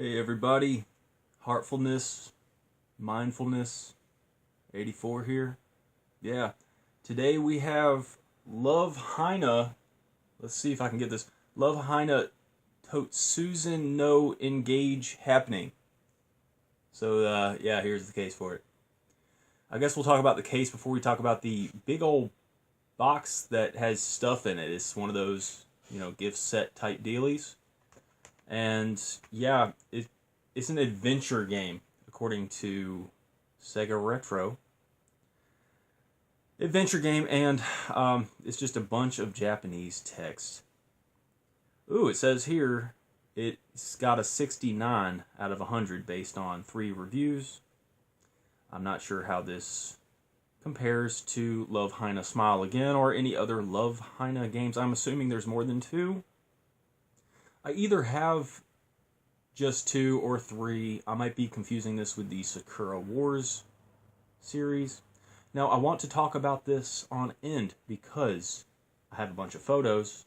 Hey everybody, heartfulness, mindfulness, 84 here. Yeah, today we have Love Hina. Let's see if I can get this. Love Hina Totsuzen no engage happening. So yeah, here's the case for it. I guess we'll talk about the case before we talk about the big old box that has stuff in it. It's one of those, gift set type dealies. And yeah, it's an adventure game, according to Sega Retro. Adventure game, and it's just a bunch of Japanese text. Ooh, it says here it's got a 69 out of 100 based on 3 reviews. I'm not sure how this compares to Love Hina Smile Again or any other Love Hina games. I'm assuming there's more than 2. I either have just 2 or 3. I might be confusing this with the Sakura Wars series. Now, I want to talk about this on end because I have a bunch of photos.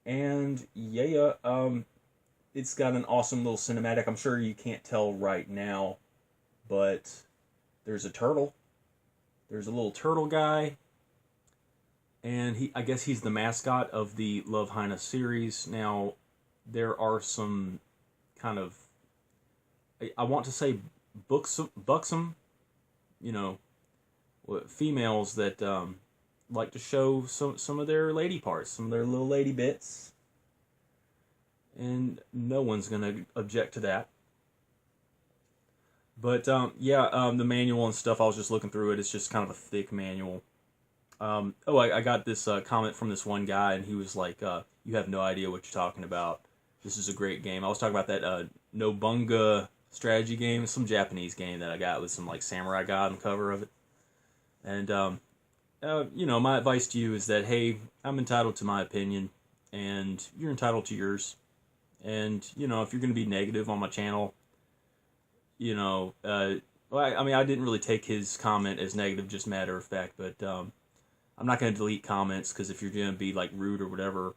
And yeah, it's got an awesome little cinematic. I'm sure you can't tell right now, but there's a turtle. There's a little turtle guy. And I guess he's the mascot of the Love Hina series. Now, there are some kind of, I want to say buxom, females that like to show some of their lady parts, some of their little lady bits. And no one's going to object to that. But the manual and stuff, I was just looking through it. It's just kind of a thick manual. I got this comment from this one guy, and he was like, you have no idea what you're talking about. This is a great game. I was talking about that Nobunga strategy game, some Japanese game that I got with some like samurai guy on the cover of it. And, my advice to you is that, hey, I'm entitled to my opinion, and you're entitled to yours. And, if you're going to be negative on my channel, I didn't really take his comment as negative, just matter of fact, but I'm not going to delete comments, because if you're going to be like rude or whatever,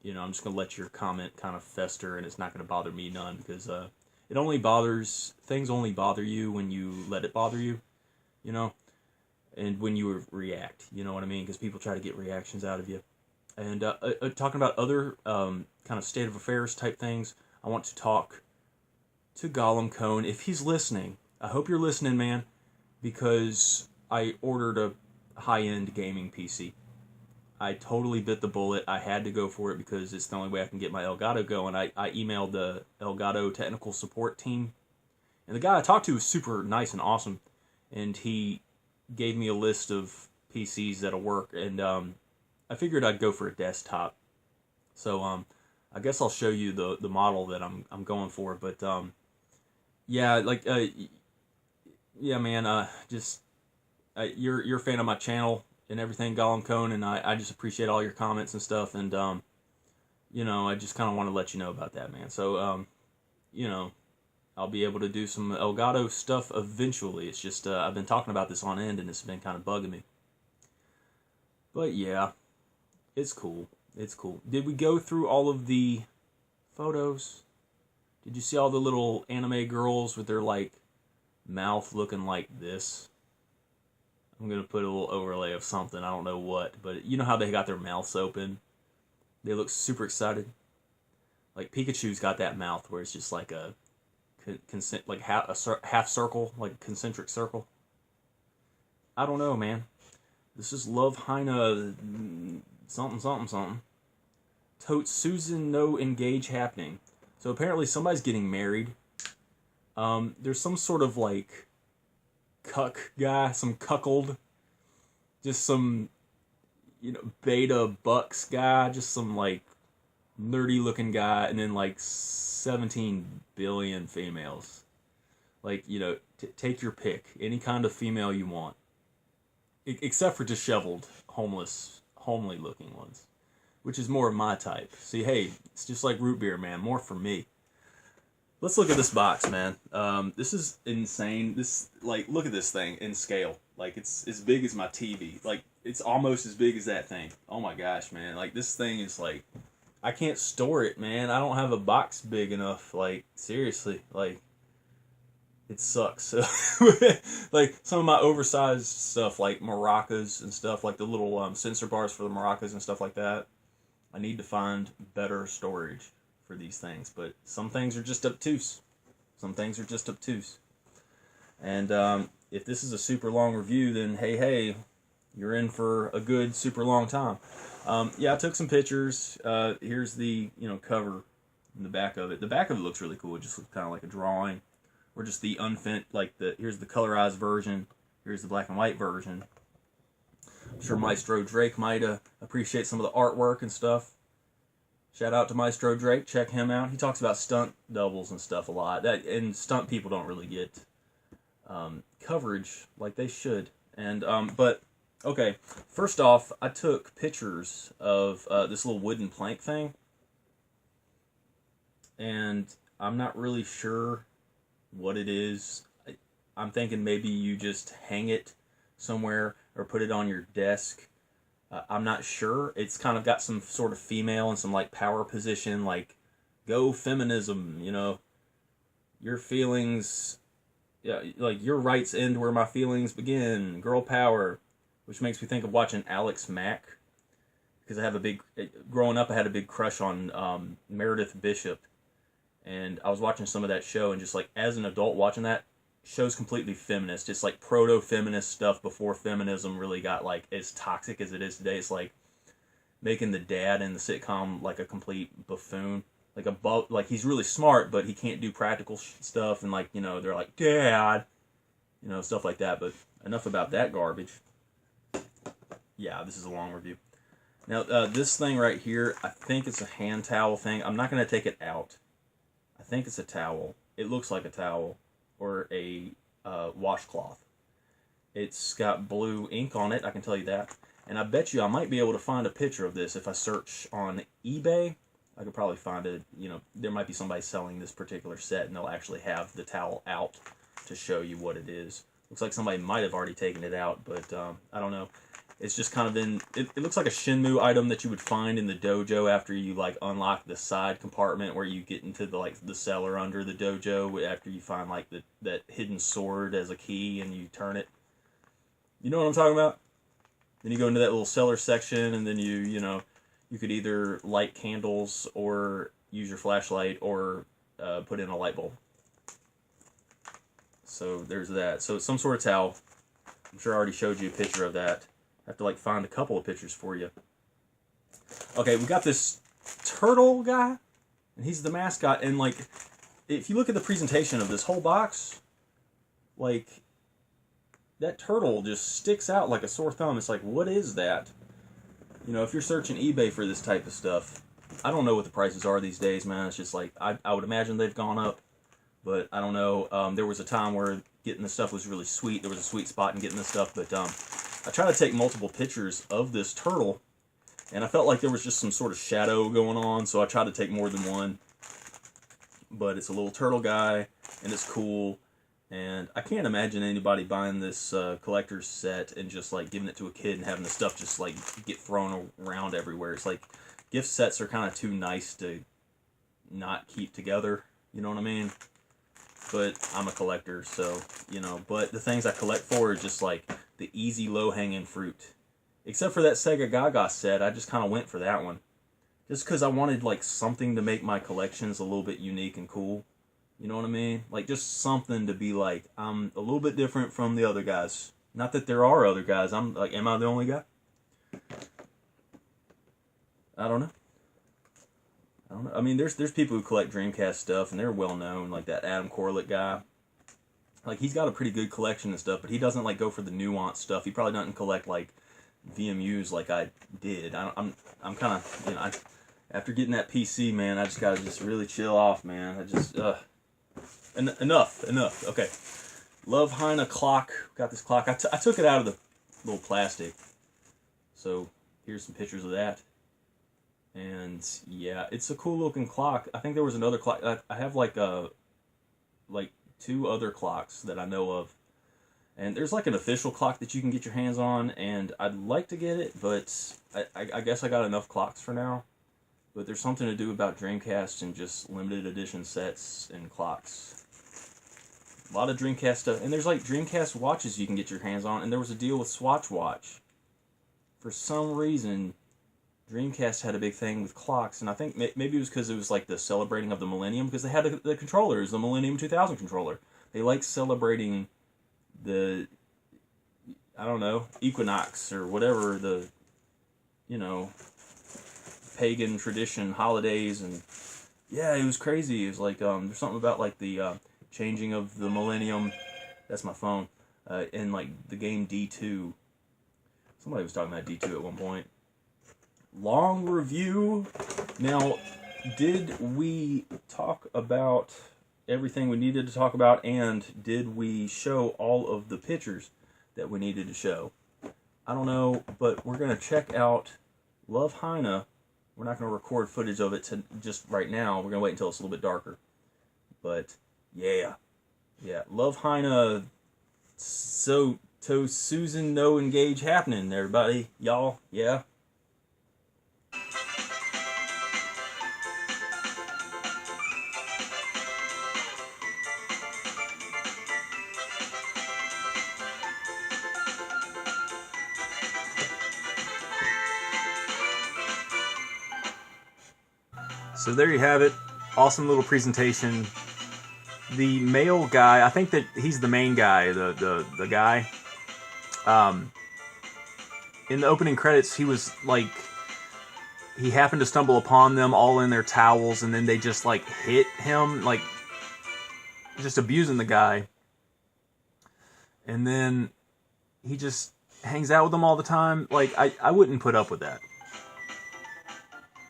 I'm just going to let your comment kind of fester, and it's not going to bother me none, because things only bother you when you let it bother you, and when you react, you know what I mean, because people try to get reactions out of you. And talking about other kind of state of affairs type things, I want to talk to Gollum Cone. If he's listening, I hope you're listening, man, because I ordered a high-end gaming PC. I totally bit the bullet. I had to go for it because it's the only way I can get my Elgato going. I emailed the Elgato technical support team, and the guy I talked to was super nice and awesome, and he gave me a list of PCs that'll work, and I figured I'd go for a desktop. So I guess I'll show you the model that I'm going for, but you're a fan of my channel and everything, Gollum Cone, and I just appreciate all your comments and stuff, and I just kind of want to let you know about that, man. So I'll be able to do some Elgato stuff eventually. It's just I've been talking about this on end, and it's been kind of bugging me. But yeah, it's cool. It's cool. Did we go through all of the photos? Did you see all the little anime girls with their like mouth looking like this? I'm going to put a little overlay of something. I don't know what, but you know how they got their mouths open? They look super excited. Like Pikachu's got that mouth where it's just like a half circle, like a concentric circle. I don't know, man. This is Love Hina something. Totsuzen no engage happening. So apparently somebody's getting married. There's some sort of like cuck guy, some cuckold, just some beta bucks guy, just some like nerdy looking guy, and then like 17 billion females. Like, take your pick, any kind of female you want, except for disheveled, homely looking ones, which is more of my type. See, hey, it's just like root beer, man, more for me. Let's look at this box, man. This is insane. Look at this thing in scale. Like, it's as big as my TV. Like, it's almost as big as that thing. Oh my gosh, man. Like, this thing is like I can't store it, man. I don't have a box big enough. Like, seriously, like, it sucks. Like, some of my oversized stuff, like maracas and stuff, like the little sensor bars for the maracas and stuff like that, I need to find better storage for these things. But some things are just obtuse. Some things are just obtuse. And if this is a super long review, then hey, you're in for a good super long time. Yeah, I took some pictures. Here's the cover in the back of it. The back of it looks really cool. It just looks kind of like a drawing, or just the unfint, like here's the colorized version. Here's the black and white version. I'm sure Maestro Drake might appreciate some of the artwork and stuff. Shout out to Maestro Drake. Check him out. He talks about stunt doubles and stuff a lot. And stunt people don't really get coverage like they should. And but okay, first off, I took pictures of this little wooden plank thing, and I'm not really sure what it is. I'm thinking maybe you just hang it somewhere or put it on your desk. I'm not sure. It's kind of got some sort of female and some like power position, like go feminism, your feelings, yeah, like your rights end where my feelings begin, girl power, which makes me think of watching Alex Mack, because growing up I had a big crush on Meredith Bishop, and I was watching some of that show, and just like as an adult watching that, show's completely feminist. It's like proto-feminist stuff before feminism really got like as toxic as it is today. It's like making the dad in the sitcom like a complete buffoon, like he's really smart but he can't do practical stuff, and like they're like, dad, stuff like that. But enough about that garbage. Yeah, this is a long review. Now this thing right here, I think it's a hand towel thing. I'm not going to take it out. I think it's a towel. It looks like a towel or a washcloth. It's got blue ink on it, I can tell you that. And I bet you I might be able to find a picture of this if I search on eBay. I could probably find it. There might be somebody selling this particular set, and they'll actually have the towel out to show you what it is. Looks like somebody might have already taken it out, but I don't know. It's just kind of it looks like a Shenmue item that you would find in the dojo after you like unlock the side compartment where you get into the cellar under the dojo after you find like that hidden sword as a key and you turn it. You know what I'm talking about? Then you go into that little cellar section, and then you could either light candles or use your flashlight or put in a light bulb. So there's that. So it's some sort of towel. I'm sure I already showed you a picture of that. I have to like find a couple of pictures for you. Okay, we got this turtle guy, and he's the mascot. And like, if you look at the presentation of this whole box, like that turtle just sticks out like a sore thumb. It's like, what is that? If you're searching eBay for this type of stuff, I don't know what the prices are these days, man. It's just like I would imagine they've gone up, but I don't know. There was a time where getting this stuff was really sweet. There was a sweet spot in getting this stuff, but I tried to take multiple pictures of this turtle, and I felt like there was just some sort of shadow going on, so I tried to take more than one. But it's a little turtle guy, and it's cool, and I can't imagine anybody buying this collector's set and just like giving it to a kid and having the stuff just like get thrown around everywhere. It's like gift sets are kind of too nice to not keep together, you know what I mean? But I'm a collector, so, but the things I collect for are just like the easy low-hanging fruit. Except for that Sega Gaga set, I just kind of went for that one. Just because I wanted like something to make my collections a little bit unique and cool. You know what I mean? Like just something to be like, I'm a little bit different from the other guys. Not that there are other guys. I'm like, am I the only guy? I don't know. I mean, there's people who collect Dreamcast stuff, and they're well known, like that Adam Corlett guy. Like, he's got a pretty good collection and stuff, but he doesn't like go for the nuanced stuff. He probably doesn't collect like VMUs like I did. I'm kind of, after getting that PC, man, I just gotta just really chill off, man. I just enough. Okay, Love Hina clock. Got this clock. I took it out of the little plastic. So here's some pictures of that. And yeah, it's a cool looking clock. I think there was another clock. I have like two other clocks that I know of. And there's like an official clock that you can get your hands on, and I'd like to get it, but I guess I got enough clocks for now. But there's something to do about Dreamcast and just limited edition sets and clocks. A lot of Dreamcast stuff. And there's like Dreamcast watches you can get your hands on. And there was a deal with Swatch Watch. For some reason, Dreamcast had a big thing with clocks. And I think maybe it was because it was like the celebrating of the Millennium. Because they had the controllers, the Millennium 2000 controller. They like celebrating the, I don't know, equinox or whatever the, you know, pagan tradition, holidays, and yeah, it was crazy. It was like, there's something about like the changing of the millennium, that's my phone, in like the game D2. Somebody was talking about D2 at one point. Long review. Now, did we talk about everything we needed to talk about, and did we show all of the pictures that we needed to show? I don't know, but we're going to check out Love Hina. We're not going to record footage of it just right now. We're going to wait until it's a little bit darker. But, yeah. Yeah, Love Hina. So, Totsuzen no engage happening, everybody. Y'all, yeah. So there you have it. Awesome little presentation. The male guy, I think that he's the main guy, the guy. In the opening credits, he was like, he happened to stumble upon them all in their towels, and then they just like hit him, like just abusing the guy. And then he just hangs out with them all the time. Like, I wouldn't put up with that.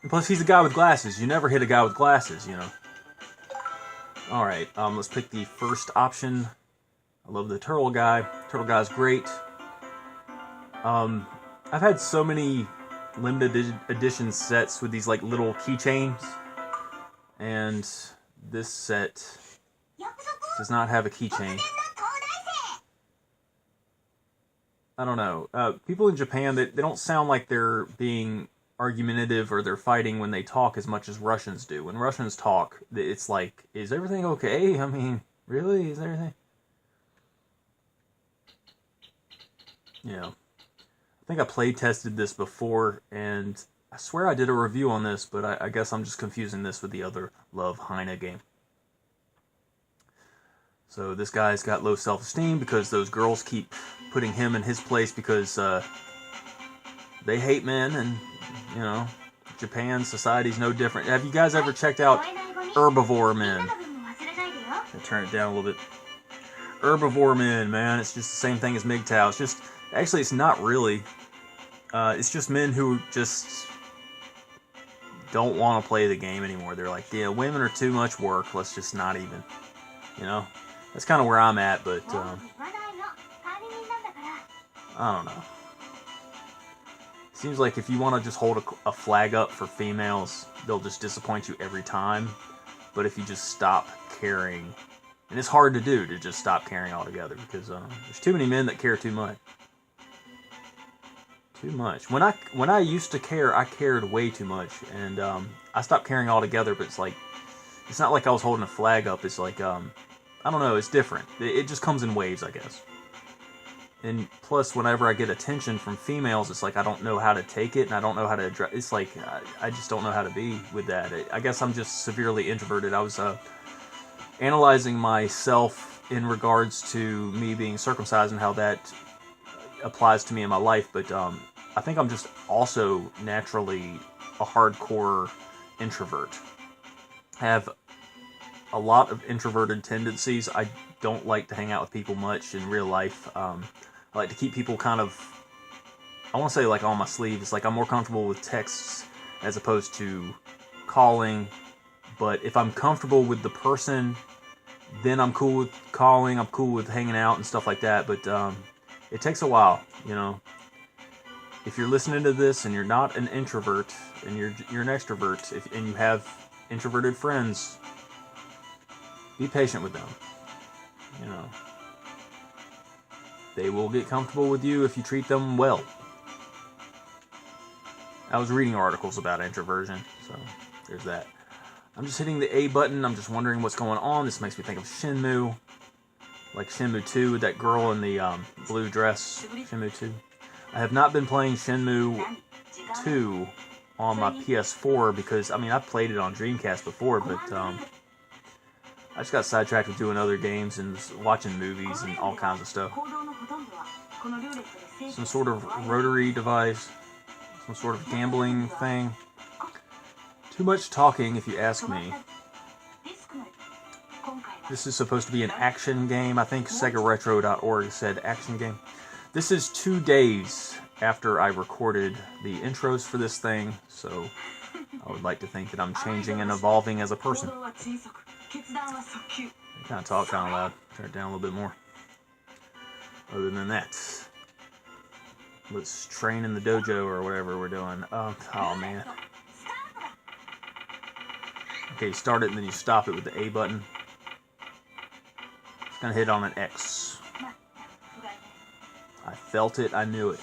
And plus, he's a guy with glasses. You never hit a guy with glasses, you know. Alright, let's pick the first option. I love the turtle guy. Turtle guy's great. I've had so many limited edition sets with these like little keychains. And this set does not have a keychain. I don't know. People in Japan, they don't sound like they're being argumentative or they're fighting when they talk as much as Russians do. When Russians talk, it's like, is everything okay? I mean, really? Is everything? Yeah. I think I play tested this before, and I swear I did a review on this, but I guess I'm just confusing this with the other Love Hina game. So this guy's got low self-esteem because those girls keep putting him in his place because they hate men, and you know, Japan society's no different. Have you guys ever checked out Herbivore Men? I'll turn it down a little bit. Herbivore Men, man, it's just the same thing as MGTOW. It's just, actually, it's not really. It's just men who just don't want to play the game anymore. They're like, yeah, women are too much work. Let's just not even, you know. That's kind of where I'm at, but I don't know. Seems like if you want to just hold a flag up for females, they'll just disappoint you every time. But if you just stop caring, and it's hard to do, to just stop caring altogether, because there's too many men that care too much. Too much. When I used to care, I cared way too much, and I stopped caring altogether. But it's like, it's not like I was holding a flag up. It's like, I don't know. It's different. It just comes in waves, I guess. And plus, whenever I get attention from females, it's like I don't know how to take it, and I don't know how to address. It's like I just don't know how to be with that. I guess I'm just severely introverted. I was analyzing myself in regards to me being circumcised and how that applies to me in my life, but I think I'm just also naturally a hardcore introvert. I have a lot of introverted tendencies. I don't like to hang out with people much in real life. I like to keep people kind of, I want to say like on my sleeve. It's like I'm more comfortable with texts as opposed to calling. But if I'm comfortable with the person, then I'm cool with calling. I'm cool with hanging out and stuff like that. But it takes a while, you know. If you're listening to this and you're not an introvert and you're an extrovert, and you have introverted friends, be patient with them. You know, they will get comfortable with you if you treat them well. I was reading articles about introversion. So, there's that. I'm just hitting the A button. I'm just wondering what's going on. This makes me think of Shenmue. Like Shenmue 2 with that girl in the blue dress. Shenmue 2. I have not been playing Shenmue 2 on my PS4 because, I mean, I've played it on Dreamcast before, but I just got sidetracked with doing other games and watching movies and all kinds of stuff. Some sort of rotary device. Some sort of gambling thing. Too much talking, if you ask me. This is supposed to be an action game. I think SegaRetro.org said action game. This is 2 days after I recorded the intros for this thing, so I would like to think that I'm changing and evolving as a person. I kind of talk kind of loud. Turn it down a little bit more. Other than that, let's train in the dojo or whatever we're doing. Oh man. Okay, you start it and then you stop it with the A button. It's gonna hit on an X. I felt it, I knew it.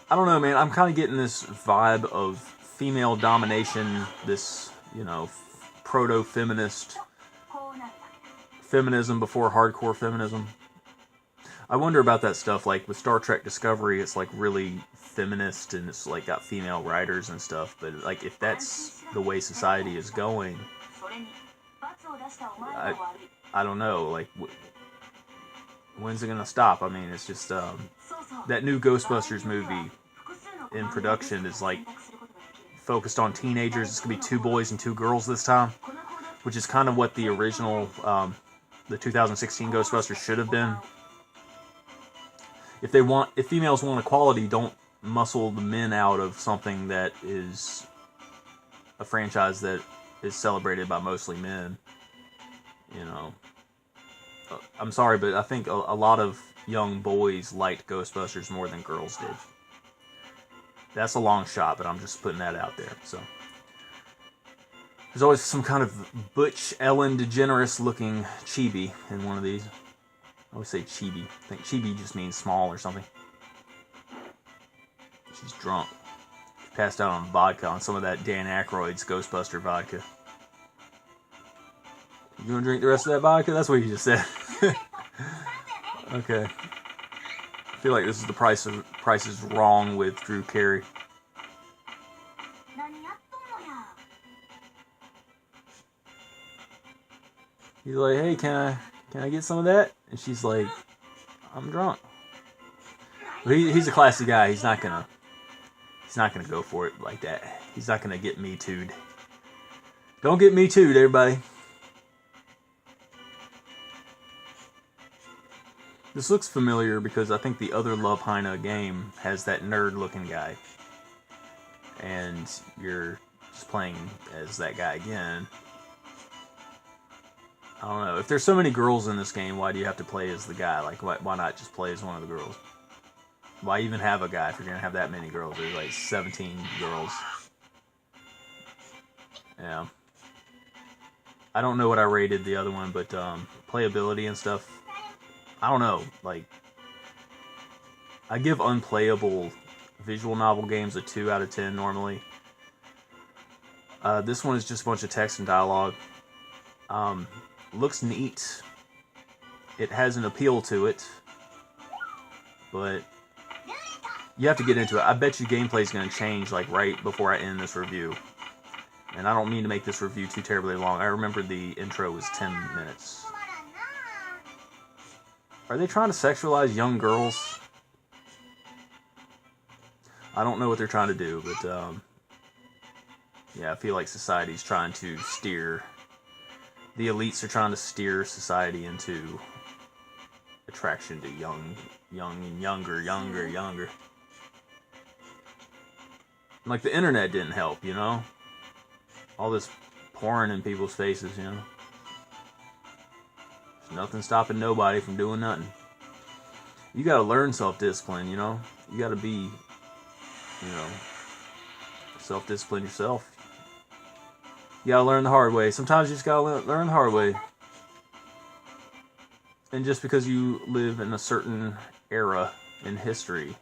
I don't know, man, I'm kind of getting this vibe of female domination, this, you know, proto-feminist feminism before hardcore feminism. I wonder about that stuff, like with Star Trek Discovery, it's like really feminist and it's like got female writers and stuff, but like if that's the way society is going, I don't know, like when's it gonna stop? I mean, it's just that new Ghostbusters movie in production is like focused on teenagers. It's gonna be 2 boys and 2 girls this time, which is kind of what the original the 2016 Ghostbusters should have been. If females want equality, don't muscle the men out of something that is a franchise that is celebrated by mostly men. You know, I'm sorry, but I think a lot of young boys liked Ghostbusters more than girls did. That's a long shot, but I'm just putting that out there. So there's always some kind of butch Ellen DeGeneres looking chibi in one of these. I always say chibi. I think chibi just means small or something. She's drunk. Passed out on vodka, on some of that Dan Aykroyd's Ghostbuster vodka. You gonna drink the rest of that vodka? That's what you just said. Okay. I feel like this is the Price is Wrong with Drew Carey. He's like, hey, can I get some of that? And she's like, I'm drunk. But he's a classy guy. He's not gonna go for it like that. He's not gonna get me too'd. Don't get me too'd, everybody. This looks familiar because I think the other Love Hina game has that nerd-looking guy. And you're just playing as that guy again. I don't know. If there's so many girls in this game, why do you have to play as the guy? Like, why not just play as one of the girls? Why even have a guy if you're going to have that many girls? There's like 17 girls. Yeah. I don't know what I rated the other one, but playability and stuff, I don't know. Like, I give unplayable visual novel games a 2 out of 10 normally. This one is just a bunch of text and dialogue. Looks neat. It has an appeal to it, but you have to get into it. I bet you gameplay is going to change like right before I end this review. And I don't mean to make this review too terribly long. I remember the intro was 10 minutes. Are they trying to sexualize young girls? I don't know what they're trying to do, but yeah, I feel like society's trying to steer. The elites are trying to steer society into attraction to young and younger. Like the internet didn't help, you know? All this porn in people's faces, you know? There's nothing stopping nobody from doing nothing. You gotta learn self-discipline, you know? You gotta be, you know, self-discipline yourself. You gotta learn the hard way. Sometimes you just gotta learn the hard way. And just because you live in a certain era in history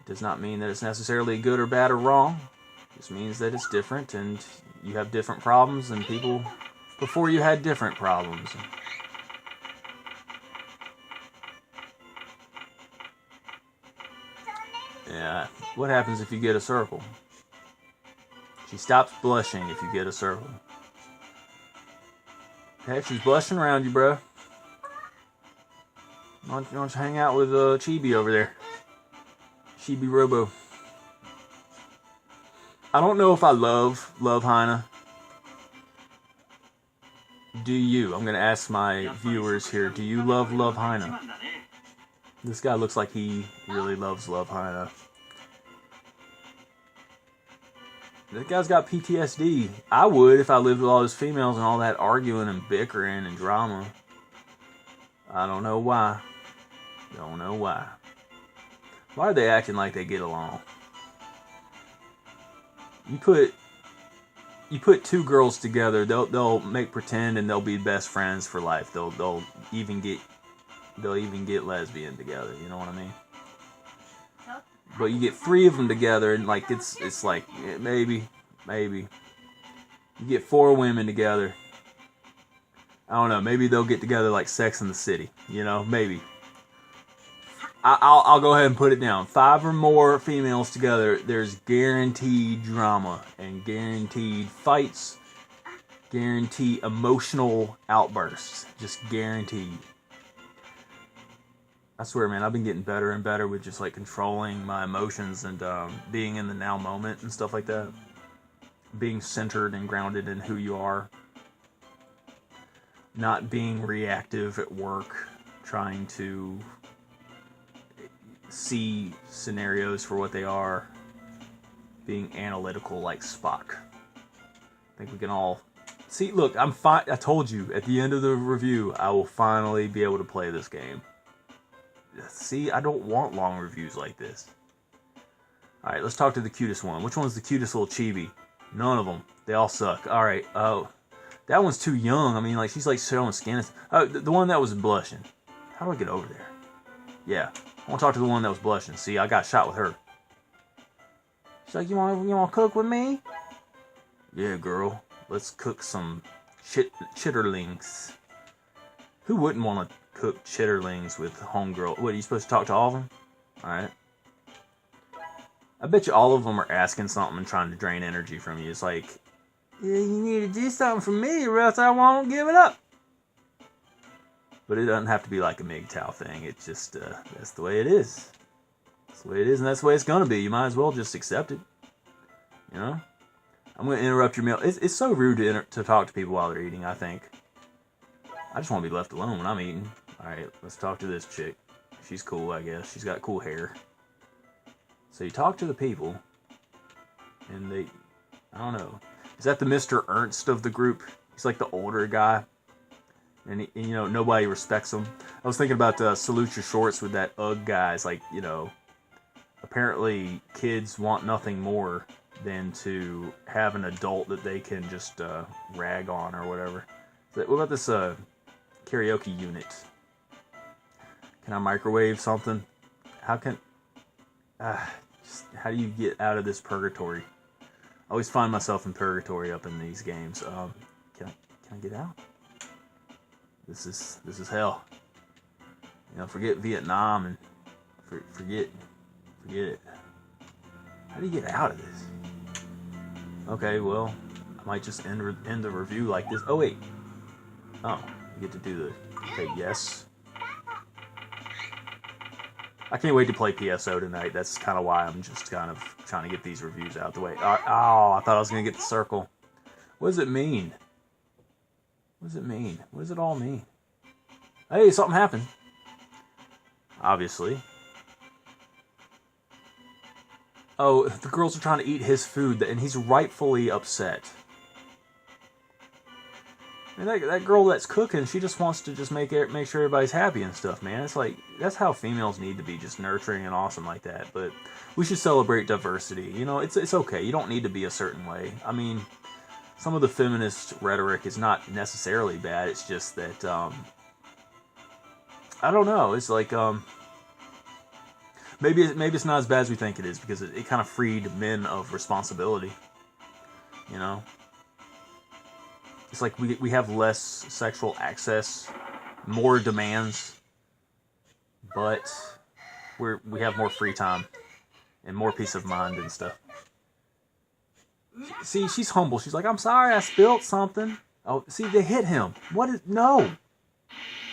does not mean that it's necessarily good or bad or wrong. It just means that it's different, and you have different problems than people before you had different problems. Yeah, what happens if you get a circle? She stops blushing if you get a circle. Okay, she's blushing around you, bro. Why don't you hang out with Chibi over there? Chibi Robo. I don't know if I love Hina. Do you? I'm gonna ask my viewers here. Do you love Hina? This guy looks like he really loves Hina. That guy's got PTSD. I would if I lived with all those females and all that arguing and bickering and drama. I don't know why. Don't know why. Why are they acting like they get along? You put two girls together, they'll make pretend and they'll be best friends for life. They'll even get lesbian together. You know what I mean? But you get three of them together and like it's like maybe you get four women together. I don't know. Maybe they'll get together like Sex in the City. You know, maybe. I'll go ahead and put it down. 5 or more females together, there's guaranteed drama and guaranteed fights, guaranteed emotional outbursts. Just guaranteed. I swear, man, I've been getting better and better with just like controlling my emotions and being in the now moment and stuff like that. Being centered and grounded in who you are. Not being reactive at work, trying to see scenarios for what they are, being analytical like Spock. I think we can all see. Look, I'm fine. I told you at the end of the review, I will finally be able to play this game. See, I don't want long reviews like this. All right, let's talk to the cutest one. Which one's the cutest little chibi? None of them. They all suck. All right. Oh, that one's too young. I mean, like she's like showing skin. Oh, the one that was blushing. How do I get over there? Yeah. I want to talk to the one that was blushing. See, I got shot with her. She's like, you want to cook with me? Yeah, girl. Let's cook some chitterlings. Who wouldn't want to cook chitterlings with homegirl? What, are you supposed to talk to all of them? Alright. I bet you all of them are asking something and trying to drain energy from you. It's like, yeah, you need to do something for me or else I won't give it up. But it doesn't have to be like a MGTOW thing. It's just, that's the way it is. That's the way it is, and that's the way it's going to be. You might as well just accept it. You know? I'm going to interrupt your meal. It's so rude to talk to people while they're eating, I think. I just want to be left alone when I'm eating. Alright, let's talk to this chick. She's cool, I guess. She's got cool hair. So you talk to the people, and they, I don't know. Is that the Mr. Ernst of the group? He's like the older guy. And you know, nobody respects him. I was thinking about Salute Your Shorts with that UGG guy. It's like, you know, apparently kids want nothing more than to have an adult that they can just rag on or whatever. So what about this karaoke unit? Can I microwave something? How can... how do you get out of this purgatory? I always find myself in purgatory up in these games. Can I get out? This is hell. You know, forget Vietnam and forget it. How do you get out of this? Okay, well, I might just end the review like this. Oh wait. Oh, you get to do the. Okay, yes. I can't wait to play PSO tonight. That's kind of why I'm just kind of trying to get these reviews out the way. Oh, I thought I was gonna get the circle. What does it mean? What does it mean? What does it all mean? Hey, something happened. Obviously. Oh, the girls are trying to eat his food, and he's rightfully upset. And that girl that's cooking, she just wants to just make sure everybody's happy and stuff, man. It's like, that's how females need to be, just nurturing and awesome like that. But we should celebrate diversity. You know, it's okay. You don't need to be a certain way. I mean, some of the feminist rhetoric is not necessarily bad. It's just that, I don't know. It's like, Maybe it's not as bad as we think it is, because it kind of freed men of responsibility. You know, it's like we have less sexual access, more demands, but we have more free time and more peace of mind and stuff. See, she's humble. She's like, I'm sorry, I spilled something. Oh, see, they hit him. What is... No.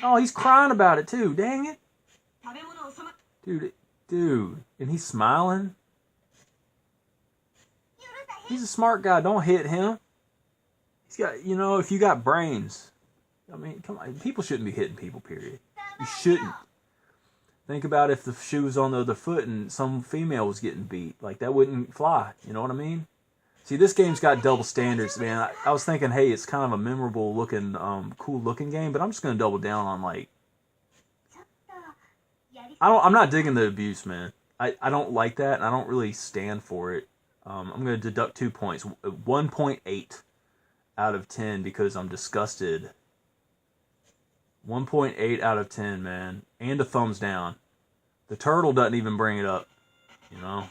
Oh, he's crying about it, too. Dang it. Dude. And he's smiling. He's a smart guy. Don't hit him. He's got... You know, if you got brains... I mean, come on. People shouldn't be hitting people, period. You shouldn't. Think about if the shoe was on the other foot and some female was getting beat. Like, that wouldn't fly. You know what I mean? See, this game's got double standards, man. I was thinking, hey, it's kind of a memorable looking, cool looking game, but I'm just gonna double down on, like, I'm not digging the abuse, man. I don't like that, and I don't really stand for it. I'm gonna deduct 2 points, 1.8 out of 10 because I'm disgusted. 1.8 out of 10, man, and a thumbs down. The turtle doesn't even bring it up, you know.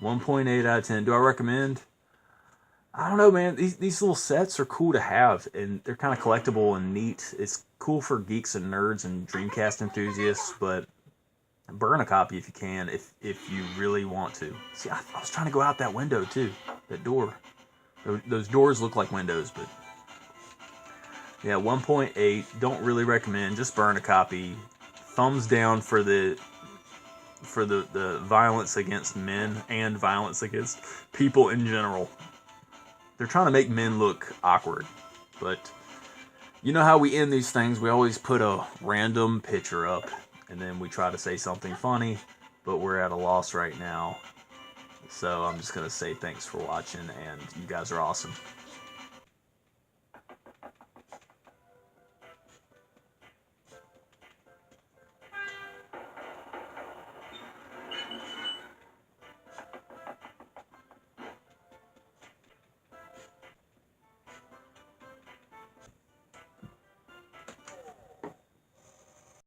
1.8 out of 10. Do I recommend? I don't know, man. These little sets are cool to have, and they're kind of collectible and neat. It's cool for geeks and nerds and Dreamcast enthusiasts, but burn a copy if you can, if you really want to. See, I was trying to go out that window, too. That door. Those doors look like windows, but... Yeah, 1.8. Don't really recommend. Just burn a copy. Thumbs down for the violence against men and violence against people in general. They're trying to make men look awkward. But you know how we end these things? We always put a random picture up, and then we try to say something funny, but we're at a loss right now. So I'm just going to say thanks for watching, and you guys are awesome.